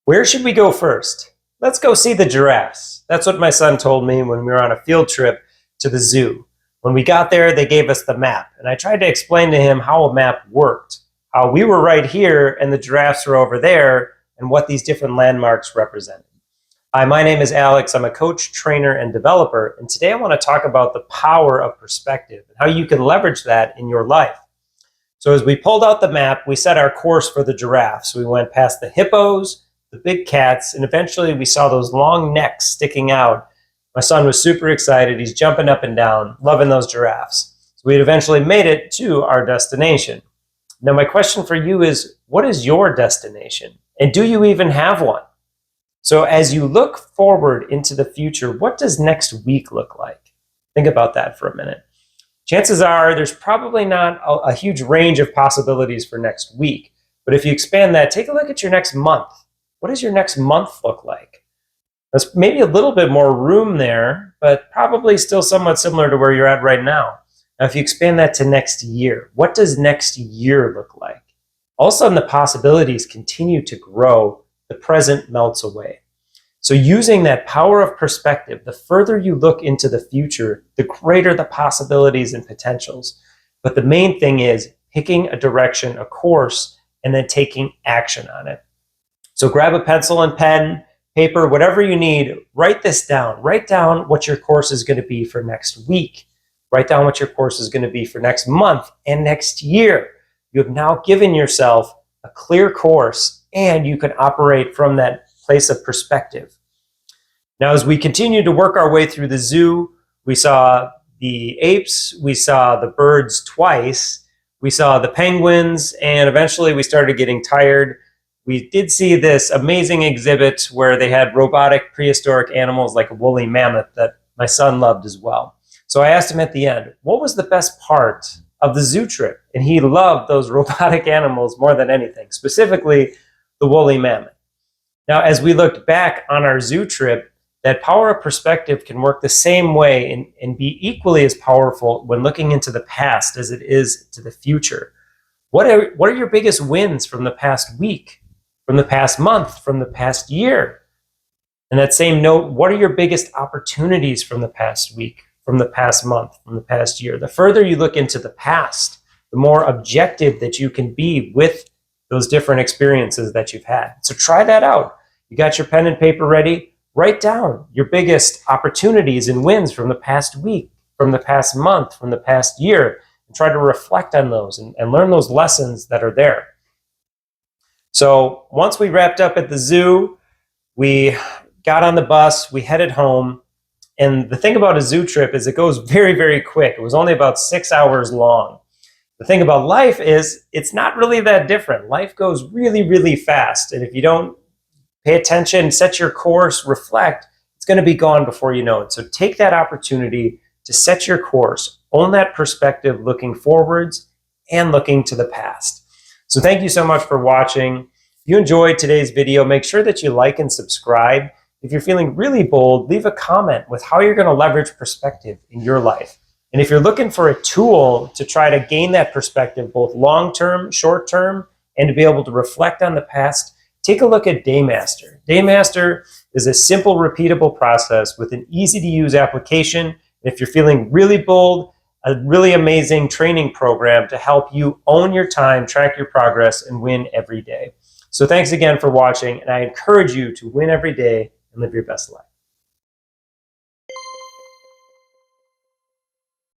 Where should we go first? Let's go see the giraffes. That's what my son told me when we were on a field trip to the zoo. When we got there, they gave us the map, and I tried to explain to him how a map worked, how we were right here and the giraffes were over there, and what these different landmarks represented. Hi, my name is Alex. I'm a coach, trainer, and developer, and today I want to talk about the power of perspective and how you can leverage that in your life. So as we pulled out the map, we set our course for the giraffes. We went past the hippos, the big cats, and eventually we saw those long necks sticking out. My son was super excited. He's jumping up and down, loving those giraffes. So we had eventually made it to our destination. Now my question for you is, what is your destination? And do you even have one? So as you look forward into the future, what does next week look like? Think about that for a minute. Chances are there's probably not a huge range of possibilities for next week. But if you expand that, take a look at your next month. What does your next month look like? There's maybe a little bit more room there, but probably still somewhat similar to where you're at right now. Now, if you expand that to next year, what does next year look like? All of a sudden, the possibilities continue to grow. The present melts away. So using that power of perspective, the further you look into the future, the greater the possibilities and potentials. But the main thing is picking a direction, a course, and then taking action on it. So grab a pencil and pen, paper, whatever you need, write this down. Write down what your course is going to be for next week. Write down what your course is going to be for next month and next year. You have now given yourself a clear course, and you can operate from that place of perspective. Now, as we continue to work our way through the zoo, we saw the apes, we saw the birds twice, we saw the penguins, and eventually we started getting tired. We did see this amazing exhibit where they had robotic prehistoric animals like a woolly mammoth that my son loved as well. So I asked him at the end, what was the best part of the zoo trip? And he loved those robotic animals more than anything, specifically the woolly mammoth. Now, as we looked back on our zoo trip, that power of perspective can work the same way and be equally as powerful when looking into the past as it is to the future. What are your biggest wins from the past week, from the past month, from the past year? And that same note, what are your biggest opportunities from the past week, from the past month, from the past year? The further you look into the past, the more objective that you can be with those different experiences that you've had. So try that out. You got your pen and paper ready? Write down your biggest opportunities and wins from the past week, from the past month, from the past year, and try to reflect on those and learn those lessons that are there. So once we wrapped up at the zoo, we got on the bus, we headed home. And the thing about a zoo trip is it goes very, very quick. It was only about 6 hours long. The thing about life is it's not really that different. Life goes really, really fast. And if you don't pay attention, set your course, reflect, it's going to be gone before you know it. So take that opportunity to set your course, own that perspective, looking forwards and looking to the past. So thank you so much for watching. If you enjoyed today's video, make sure that you like and subscribe. If you're feeling really bold, leave a comment with how you're going to leverage perspective in your life. And if you're looking for a tool to try to gain that perspective, both long-term, short-term, and to be able to reflect on the past, take a look at DayMaster. DayMaster is a simple, repeatable process with an easy-to-use application. And if you're feeling really bold, a really amazing training program to help you own your time, track your progress, and win every day. So thanks again for watching, and I encourage you to win every day and live your best life.